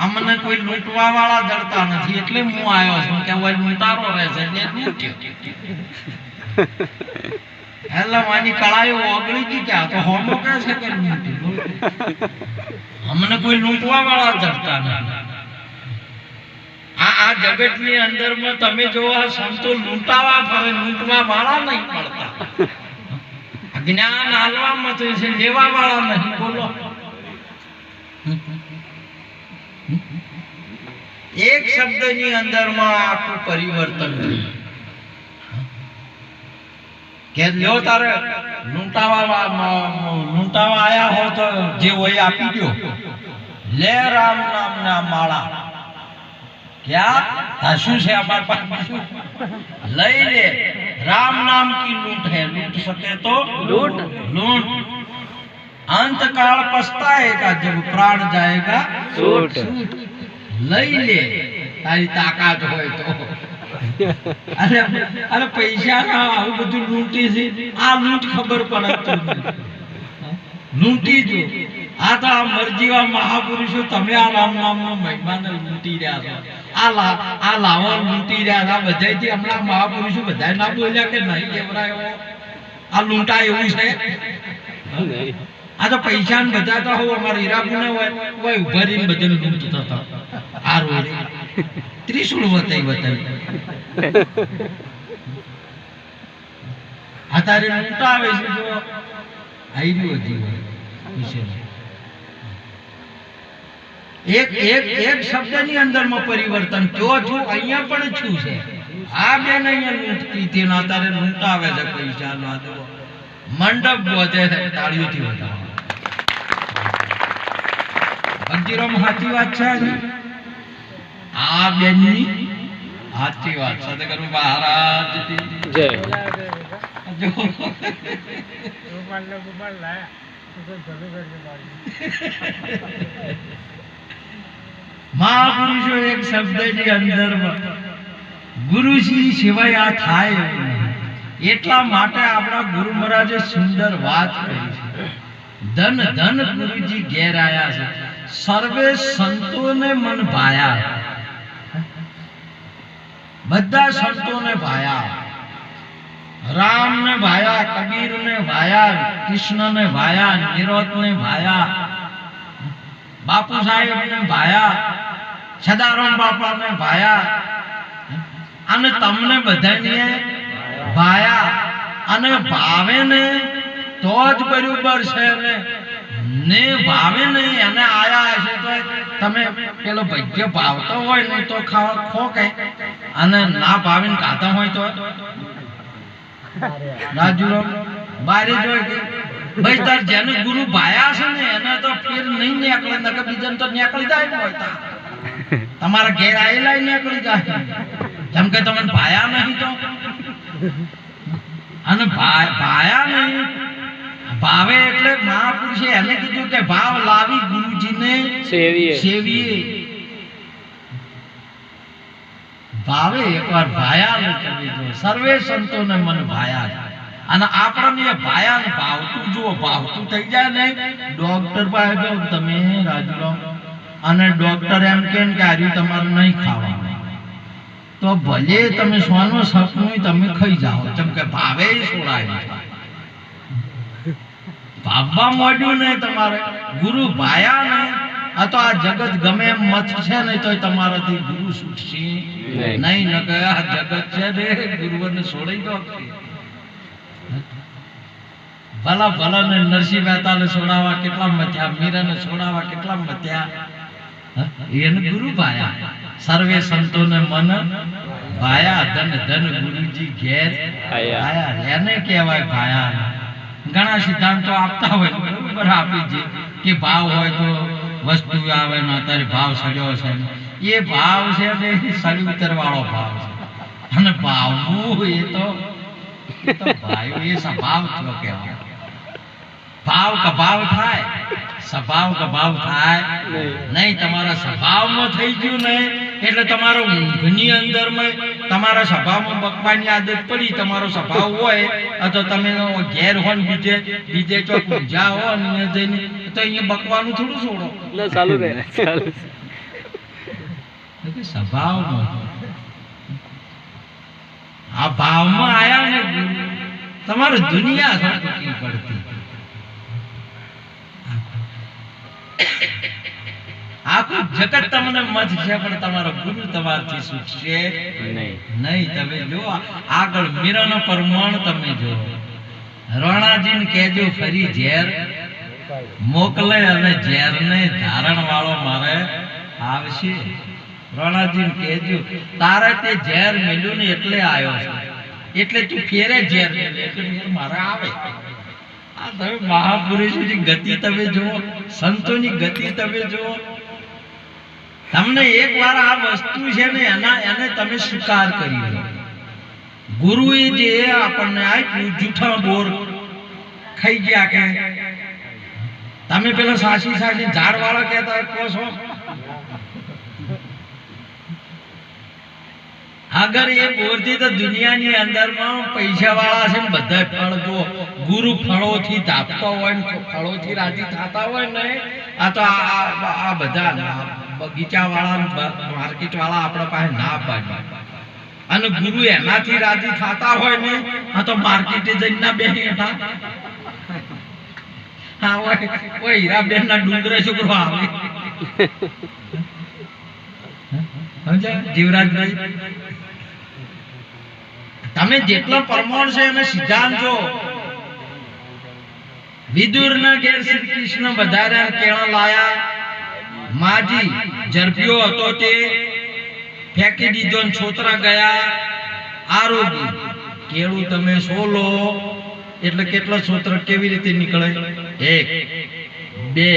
અમને કોઈ લૂંટવા વાળા ડરતા નથી, એટલે હું આવ્યો છું કે ભાઈ લૂંટારો રહે છે એટલે લૂંટ્યો. એટલે મારી કળાઓ ઓગળી ગઈ કે આ તો હોમો કહે છે કે અમને કોઈ લૂંટવા વાળા ડરતા નથી. આ જગતની અંદરમાં તમે જો આ સંતો લૂંટાવા ફરે, લૂંટવા વાળા નહીં પડતા. જ્ઞાન આલવામાં તો છે, લેવા વાળા નહીં. બોલો, એક શબ્દની અંદરમાં આખું પરિવર્તન કે લ્યો તારે લૂંટાવા આયા હો તો જે હોય આપી દો. લે રામ નામ ના માળા. क्या શું છે અમાર પાસે? લઈ લે. राम नाम की लूट है, लूट सके तो लूट लूट. अंत काल पछताएगा जब प्राण जाएगा छूट. લઈ લે તારી તાકાત હોય તો. અરે પૈસા ના આવું બધું લૂંટી છે, આ લૂંટ ખબર પડે લૂંટી જો. આ તો આ મરજીવા મહાપુરુષો તમે આ રામ નામનો મહિમાને લૂંટી રહ્યા છો. આ લાવણ લૂંટી રહ્યા હતા બધાથી. હમણાં મહાપુરુષો બધા ના બોલ્યા કે નહીં કેવરાયો આ લૂંટા એવું છે? આ તો પૈસા ને બધા તો હું અમારા હીરાપુર હોય ઉભા રહીને બધાને લૂંટતા હતા. આ રોજ ત્રિશુળ બતાવી અત્યારે લૂંટાવે છે. જો આયરું હતી એક શબ્દની અંદરમાં પરિવર્તન. જો છું અહીંયા પણ છું છે. આ બેન અહીંયા લૂંટતી હતી ને અત્યારે લૂંટાવે છે પૈસા ના દો. મંડપ બોધે છે તાળીઓથી વધારે. અંતિરમ સાચી વાત છે. આ બેનની સાચી વાત. સદગુરુ મહારાજ જય. મહાપુરુષો એક શબ્દની અંદરમાં ગુરુજી સિવાય આ થાય એટલા માટે આપણા ગુરુ મહારાજે સુંદર વાત કરી છે. ધન ધન ગુરુજી ઘેર આયા છે. સર્વે સંતોને મન ભાયા, બધા સંતોને ભાયા. રામ ને ભાયા, કબીર ને ભાયા, કૃષ્ણ ને ભાયા, નિરોધ ને ભાયા, બાપુ સાહેબ ને ભાયા, સદારામ બાપા ને ભાયા, અને તમને બધાને ભાયા. અને ભાવે ને તો જ બરોબર છે ને ભાવે નહીં એને આયા હશે તો તમે પેલો ભજ્ય ભાવતો હોય ને તો ખાવા ખો કે, અને ના ભાવીને ખાતા હોય તો રાજુરામ બારે જોઈ કે ભાઈ તાર જેને ગુરુ ભાયા છે ને એને તો ફેર નહીં નીકળે, નકર બીજાને તો નીકળી જાય ને હોય તમારા ઘેર આયેલા નીકળી જાય, જેમ કે તમને ભાયા નહીં તો. અને ભાયા નહીં, ભાવે એટલે મહાપુરુષે એને કીધું કે ભાવ લાવી ગુરુજીને સેવીએ. ભાવે એકવાર ભાયા ને કરી દો. સર્વે સંતોને મન ભાયા. અને આપણને ભાયા ને ભાવતું જુઓ, ભાવતું થઈ જાય ને ડોક્ટર પાસે જાઓ તમે રાજુરામ, અને ડોક્ટર એમ કે આ તમારે નહીં ખાવાનું, તો ભલે તમે સોનો સપનું તમે ખાઈ જાઓ, જેમ કે ભાવે છોડાય. ભાવવા માંડ્યું ને તમારે ગુરુ ભાયા ને, આ તો આ જગત ગમે એમ મત છે ને તો તમારાથી ગુરુ છૂટશે નહીં. ન કે આ જગત છે ને ગુરુને છોડી દો. ભલા ભલા ને નરસિંહ મહેતા ને છોડાવવા કેટલા મથ્યા, મીરા ને છોડાવવા કેટલા મથ્યા, એને ગુરુ ભાયા. સર્વે સંતોને મન ભાયા, ધન ધન ગુરુજી ઘેર આયા, એને કહેવાય ભાયા. ઘણા સિદ્ધાંતો આપતા હોય બરોબર આપી છે કે ભાવ હોય તો વસ્તુ આવે ને અત્યારે ભાવ સડ્યો છે, એ ભાવ છે ને સળુતર વાળો ભાવ છે. અને ભાવવું એ તો ભાઈ એ સ્વભાવ થયો કહેવાય. ભાવ કભાવ થાય, સ્વભાવ કભાવ થાય નહીં. તમારા સ્વભાવમાં થઈ ગયું ને એટલે તમારો ઊંઘની અંદરમાં તમારા સ્વભાવમાં બકવાની આદત પડી. તમારો સ્વભાવ હોય તો તમે ઘેર હો ને બીજે ચોક ઊંઝા હો ને જઈને તો અહીંયા બકવાનું થોડું છોડો, ચાલુ રહે. સ્વભાવમાં આ ભાવમાં આયા ને તમારે દુનિયા છૂટકી પડતી. આખું જગત તમને મત છે પણ તમારો ગુરુ તમારથી છૂટશે નહીં. તમે જો આગળ મીરાનો પરમાણ તમે જો, રણાજીને કહેજો ફરી ઝેર મોકલે અને ઝેરને ધારણ વાળો મારે આવશે. રણાજીને કહેજો તારે તે ઝેર મળ્યું ને એટલે આવ્યો છે, એટલે તું ફેરે ઝેર એટલે મારે આવે. આ તમે મહાપુરુષોની ગતિ તમે જુઓ, સંતોની ગતિ તમે જુઓ. તમને એકવાર આ વસ્તુ છે ને એને તમે સ્વીકાર કરી લો. ગુરુએ જે આપણને આપ્યું જૂઠા બોર ખાઈ ગયા કે તમે પેલા સાસી ઝાડ વાળા કહેતા કહો છો, અગર એ બોરથી તો દુનિયાની અંદરમાં પૈસા વાળા છે ને બધા ફળ જો ગુરુ ફળોથી ધાપતો હોય ને ફળોથી રાજી થતા હોય ને, આ તો આ બધા બગીચા વાળા માર્કેટ વાળા આપણા પાસે ના પાડે. અને ગુરુ એનાથી રાજી થતા હોય ને, આ તો માર્કેટે જઈને ના બે હેઠા હા હોય હીરાબેન ના ડુંગરે છોકરો આવે. જીવરાજભાઈ તમે જેટલો પરમાણ છે એને સિદ્ધાંત જો. વિદુર ના ઘેર શ્રી કૃષ્ણ વધાર્યા કેળા લાયા, માજી ઝડપ્યો હતો તે ફેંકી દીધો ને છોતરા ગયા. આરોગી કેળું તમે સોલો એટલે કેટલા છોતરા કેવી રીતે નીકળે? 1 2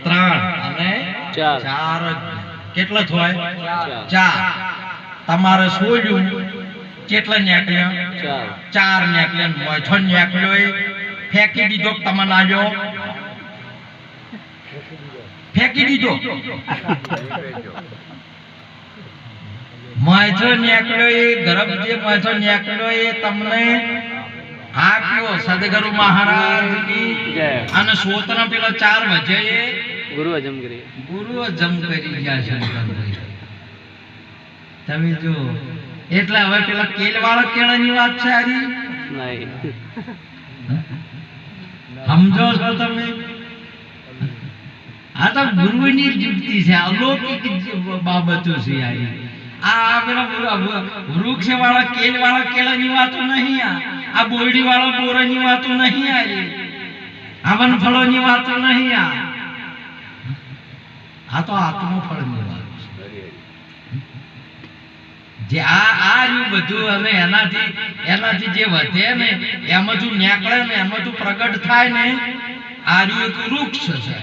3 અને 4. કેટલા થાય? 4. તમારે સોલ્યું કેટલા નીકળ્યા? 4 નીકળ્યા. મોછો નીકળ્યો એ ફેંકી દીધો, તમને આવ્યો ફેંકી દીધો. મોછો નીકળ્યો એ ગરમ જે મોછો નીકળ્યો એ તમને આપ્યો સદગુરુ મહારાજની જય અને સોતના પેલા 4 વજયે ગુરુ અજમ કરી ગુરુ જમ કરી ગયા શંકરભાઈ. તમે જો એટલે હવે પેલા કેળવાળા કેળાની વાત છે આરી નહીં સમજો છો તમે? આ તો ગુરુની યુક્તિ છે, અલૌકિક બાબતો છે આ પેલા વૃક્ષ વાળા કેળ વાળા કેળાની વાતો નહીં, આ બોરડી વાળા બોરાની વાતો નહીં, આ વનફળોની વાતો નહીં, આ તો આત્મફળની વાત છે. જે આ બધું અને એનાથી જે વધે ને એમાંથી નીકળે ને એમાંથી પ્રગટ થાય ને આ એક વૃક્ષ છે.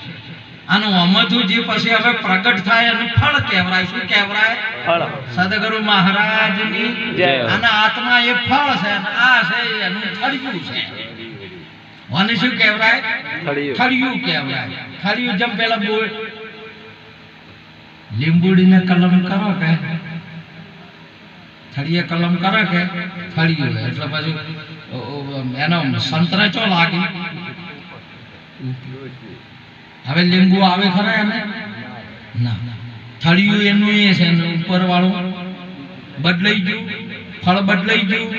અને આમાંથી જે પછી હવે પ્રગટ થાય અને ફળ કહેવાય. શું કહેવાય? ફળ. સદગુરુ મહારાજની જય. અને આત્મા એ ફળ છે અને આ છે એનું થળિયું છે. અને શું કહેવાય? થળિયું કહેવાય. થળિયું જેમ પેલા બોલ લીંબુડીને કલમ કરો કે થળીએ કલમ કરે કે થળિયું એટલે પછી એનો સંતરે ચો લાગી. હવે લીંબુ આવે ખરા એને ના, થળિયું એનું એ છે ઉપર વાળું બદલાઈ ગયું, ફળ બદલાઈ ગયું.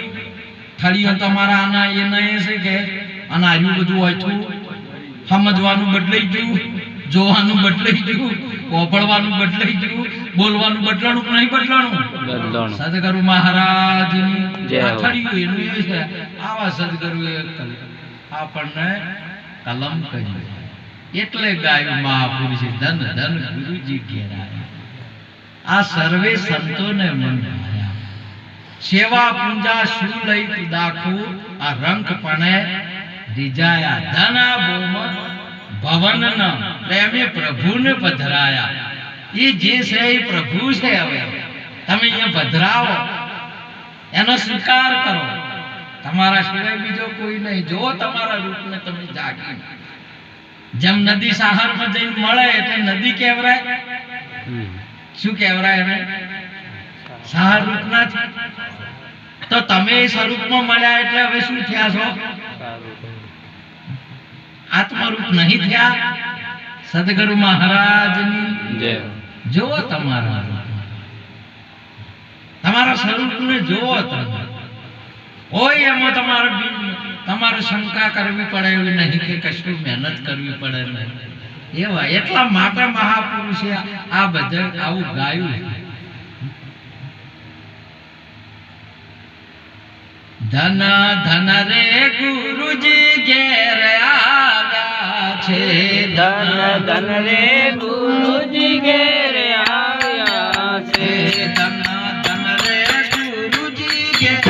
થળિયું તમારા આના એના એ છે કે અને આજુ બધું ઓછું સમજવાનું બદલાઈ ગયું, જોવાનું બદલાઈ ગયું, ઓપડવાનું બદલાઈ ગયું, બોલવાનું બદલાણું કે નહીં બદલાણું? સદગુરુ મહારાજની થળિયું એનું એ છે. આવા સદગુરુએ આપણને કલમ કરી એટલે ગાયું મહાપુરુષે ધન ધન ગુરુજી ઘેરાયા. આ સર્વે સંતોને મન ભાયા. સેવા પૂંજા શું લઈ દાખું આ રંક પણે રીજાયા. ધના બોમ ભવન ન પ્રેમે પ્રભુને પધરાયા. એ જે છે એ પ્રભુ છે. હવે તમે અહીંયા પધરાવો, એનો સ્વીકાર કરો. તમારા સિવાય બીજો કોઈ નહીં. જો તમારા રૂપને તમે જાગી, જેમ નદી સહારમાં જઈને મળે એટલે નદી કહેવાય. શું કહેવાય એને? સહાર રૂપના છે. તો તમે એ સ્વરૂપમાં મળ્યા એટલે હવે શું થયા છો? આત્મરૂપ નહીં થયા. સદગુરુ મહારાજની જોવો તમારા સ્વરૂપને જોવો તમે. ઓય એમાં તમારે શંકા કરવી પડે એવી નહીં કે કશું મહેનત કરવી પડે નહીં. એવા એટલા માટે મહાપુરુષે આ બધા આવું ગાયું. ધન ધન રે ગુરુજી ઘેર આવ્યા છે. ધન ધન રે ગુરુજી ઘેર આવ્યા છે. ધન ધન રે ગુરુજી ઘેર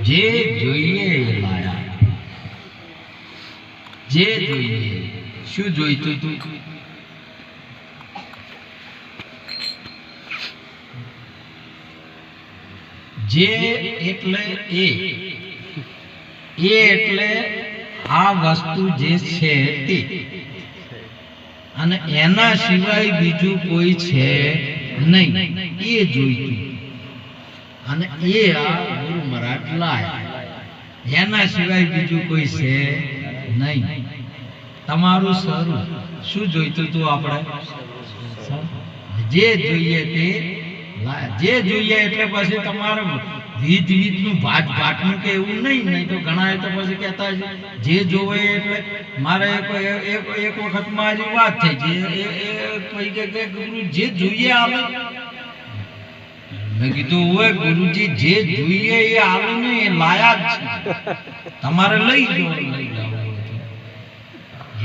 જે જોઈએ એ લાયા. જે જોઈએ. શું જોઈતું તું? જે એટલે એ એટલે આ વસ્તુ જે છે તે, અને એના સિવાય બીજું કોઈ છે નહીં, એ જોઈતું. અને એ આ ગુરુ મહારાજ લાયા. એના સિવાય બીજું કોઈ છે નહીં. તમારું સ્વરૂપ શું જોઈતું તું? આપણે જે જોઈએ તે લાયા. જે જોઈએ એટલે પછી તમારે નું ભાટનું કે એવું નહીં તો ઘણા તો પછી કહેતા જે જોવે એટલે મારે એક વખત મારી વાત થઈ જે ગુરુ જે જોઈએ આવે. મેં કીધું હોય ગુરુજી જે જોઈએ એ આવે ને એ લાયા જ છે. તમારે લઈ જાઓ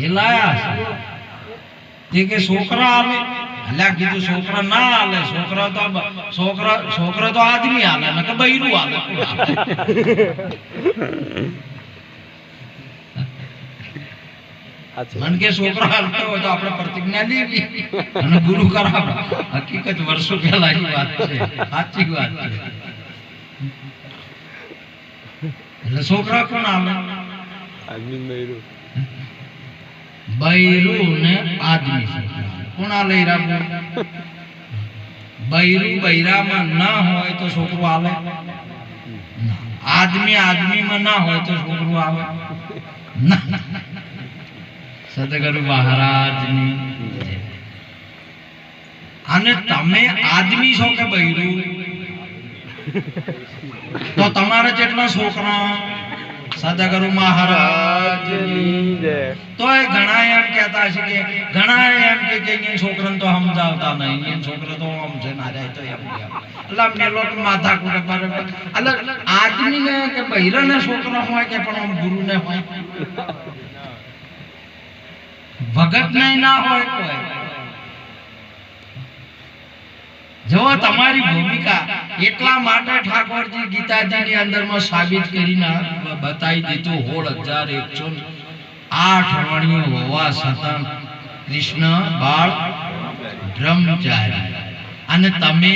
એ લાયા છે. કે છોકરા આવે અલ્યા કીધું છોકરા ના હાલે. છોકરા તો આદમી હાલે ને કે બૈરું હાલે. મન કે છોકરા હાલતો હોય તો આપણે પ્રતિજ્ઞા લેવી અને ગુરુ કરાવ. હકીકત વર્ષો પહેલાની વાત છે, સાચી વાત છે. એટલે છોકરા કોણ હાલે? બૈરું ને આદમી. કોણ હાલે? બૈરું બૈરામાં ના હોય તો છોકરું આવે. આદમી આદમીમાં ના હોય તો છોકરું આવે ના. સદગુરુ મહારાજની. અને તમે આદમી છો કે બૈરું? તો તમારે જેટલા છોકરા સદગુરુ મહારાજની જય. તો એ ઘણા એમ કહેતા છે કે ઘણા એમ કે છોકરાને તો સમજાવતા નહીં, છોકરો તો આમ છે ના જાય તો એમ એટલે મેલો માથા કુટે બરાબર. એટલે આદમીને કે બૈરાને છોકરા હોય કે પણ ગુરુને હોય, ભગત નહીં ના હોય કોઈ. જો તમારી ભૂમિકા એટલા માટે ઠાકોરજી ગીતાજીની અંદરમાં સાબિત કરીને બતાવી દીધું 16,108 વણીઓ હોવા છતાં કૃષ્ણ બાળ બ્રહ્મચારી. અને તમે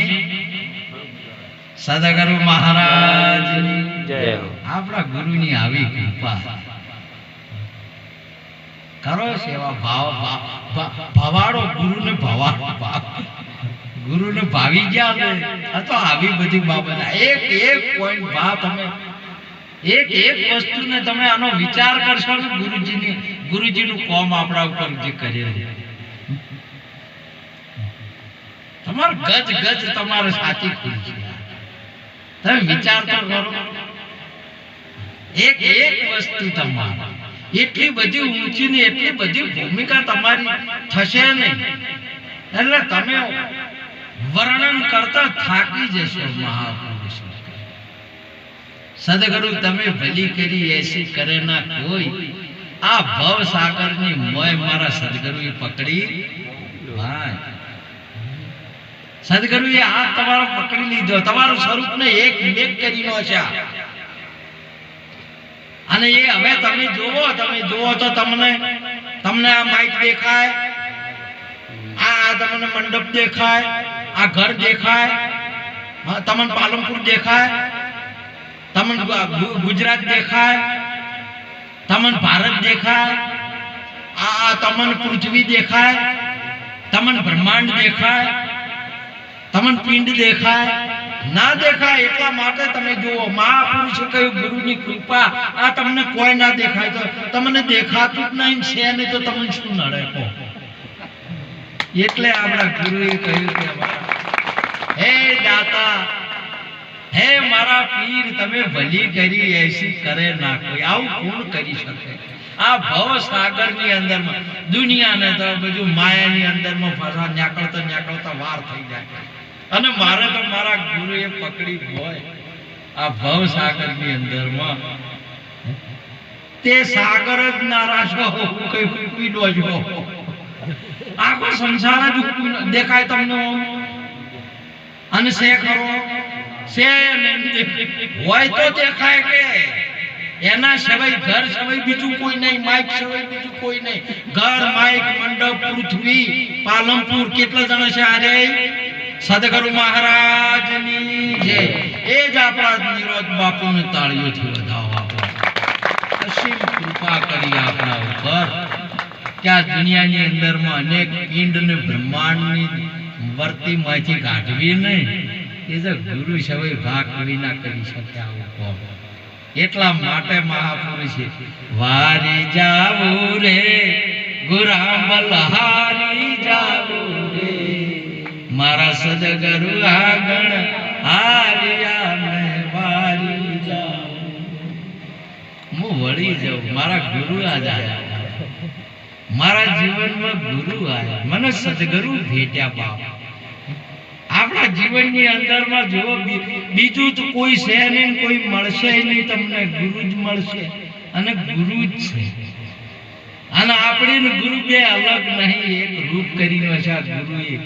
સદગુરુ મહારાજની જય. આપણા ગુરુની આવી કૃપા કરો. સેવા ભવાડો ગુરુને ગુરુને ભાવી ગયા ને. આ તો આવી બધી બાબત એક પોઈન્ટ ભાવ તમે એક વસ્તુને તમે આનો વિચાર કરશો ને ગુરુજીનું કોમ આપણા ઉપર જે કરે તમારે ગજ તમારે સાચી ખુશ છે. તમે વિચાર તો કરો. એક વસ્તુ તમારે એટલી બધી ઊંચી ને એટલી બધી ભૂમિકા તમારી થશે નહીં એટલે તમે વર્ણન કરતા થાકી જશો. મહાપુરુષ સદગુરુ તમે ભલી કરી એસી કરે ના કોઈ. આ ભવ સાગર ની મોય મારા સદગુરુએ પકડી. સદગુરુએ આ તમારો પકડી લીધો. તમારું સ્વરૂપ ને એક કરીને છે. અને એ હવે તમે જોવો તો તમને આ માઇક દેખાય, આ તમને મંડપ દેખાય, આ ઘર દેખાય, તમને પાલનપુર દેખાય, તમને ગુજરાત દેખાય, તમને ભારત દેખાય, આ તમને પૃથ્વી દેખાય, તમને બ્રહ્માંડ દેખાય, તમને પિંડ દેખાય ના દેખાય. એટલા માટે તમે જુઓ મહાપુરુષે કહ્યું ગુરુની કૃપા આ તમને કોઈ ના દેખાય તો તમને દેખાતું જ નહીં છે ને તો તમને શું નડે કહો. એટલે આપણા ગુરુએ કહ્યું કે હે દાતા હે મારા પીર તમે ભલી કરી એસી કરે ના કોઈ. આવું કોણ કરી શકે? આ ભવ સાગર ની અંદર માં દુનિયાને તો બધું માયાની અંદર માં ફરવા નીકળતા વાર થઈ જાય. અને મારે તો મારા ગુરુએ પકડી હોય આ ભવ સાગર ની અંદર માં તે સાગર જ નારાશો કઈ પીડો છો. આખો સંસાર જ દેખાય તમને અને સે કરો છે હોય તો દેખાય કે એના સિવાય ઘર સિવાય બીજું કોઈ નહીં, માઇક સિવાય બીજું કોઈ નહીં. ઘર, માઇક, મંડપ, પૃથ્વી, પાલનપુર કેટલા જણા છે આરે? સદગુરુ મહારાજની જય. એ જ આપણા નિરોધ બાપુને તાળીઓથી વધાવો. અસીમ કૃપા કરી આપણા ઉપર કે આ દુનિયાની અંદરમાં અનેક પિંડ ને બ્રહ્માંડની વર્તીમાંથી કાઢવી નહીં, એ જો ગુરુ સિવાય ભાગ વિના કરી શકે આવું કોમ. એટલા માટે મહાપુરુષે વારી જાવું રે ગુરા બલહારી જાવું રે, મારા સદગુરુ આગળ હારિયા ને વારી જાવું. હું વળી જાઉં, મારા ગુરુ આજા, મારા જીવનમાં ગુરુ આયા, મને સદગુરુ ભેટ્યા બાપ. આપણા જીવનની અંદરમાં જો બીજું તો કોઈ છે નહીં, કોઈ મળશે નહીં, તમને ગુરુ જ મળશે અને ગુરુ જ છે. અને આપણે ગુરુ બે અલગ નહીં, એક રૂપ કરીને છે આ ગુરુ એક.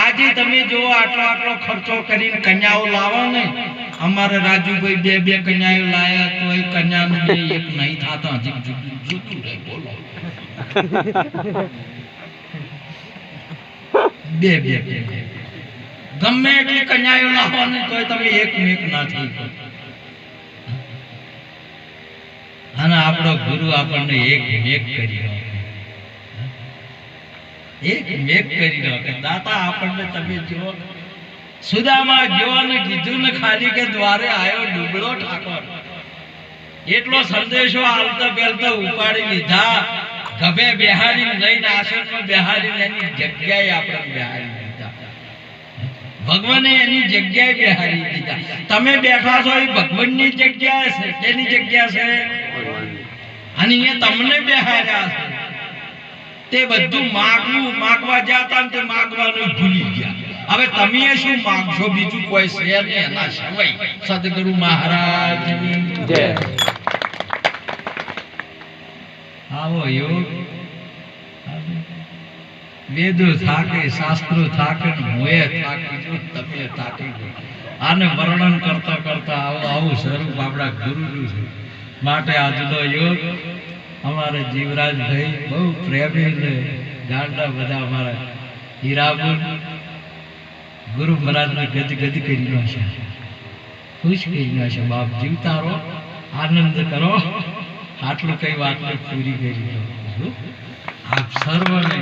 આજે તમે જો આટલો આટલો ખર્ચો કરીને કન્યાઓ લાવો ને, અમારે રાજુભાઈ બે કન્યાઓ લાયા તો એ કન્યાનું બે એક નહીં થતા, હજી જુદું રહે. બોલો બે ગમે એટલી કન્યાઓ લાવો ને તોય તમે એક ના થઈ શકો. અને આપણો ગુરુ આપણને એક કરી નાખે. દાતા આપણને તમે જો સુદામા ગયો ને કીધું ને ખાલી કે દ્વારે આવ્યો ડુબળો ઠાકોર, એટલો સંદેશો આવતા પહેલતા ઉપાડી લીધા. ગભે બેહારી લઈને આશ્રમમાં બેહારી એની જગ્યાએ આપણે બેહારી દીધા. ભગવાને એની જગ્યાએ બેહારી દીધા. તમે બેઠા છો એ ભગવાનની જગ્યા છે, એની જગ્યા છે, અને એ તમને બેહાર્યા છે. તે બધું માગવા જતા તે માગવાનું ભૂલી ગયા. હવે તમે શું માગશો? બીજું કોઈ છે નહીં એના સિવાય. સદગુરુ મહારાજની જય. આવો યોગ વેદો થાકે, શાસ્ત્રો થાકે, મોય થાકે, જો તમે થાકી ગયો. આને વર્ણન કરતા કરતા આવું સ્વરૂપ આપણા ગુરુનું છે. માટે આજનો યોગ અમારે જીવરાજભાઈ બહુ પ્રેમી ને ગાંડા બધા અમારા હીરાબુલ ગુરુ મહારાજને ગદ કરી નાખશે, ખુશ કરી નાખશે. બાપ જીવતા રહો, આનંદ કરો. આટલું કઈ વાત પૂરી કરી દો. આપ સર્વને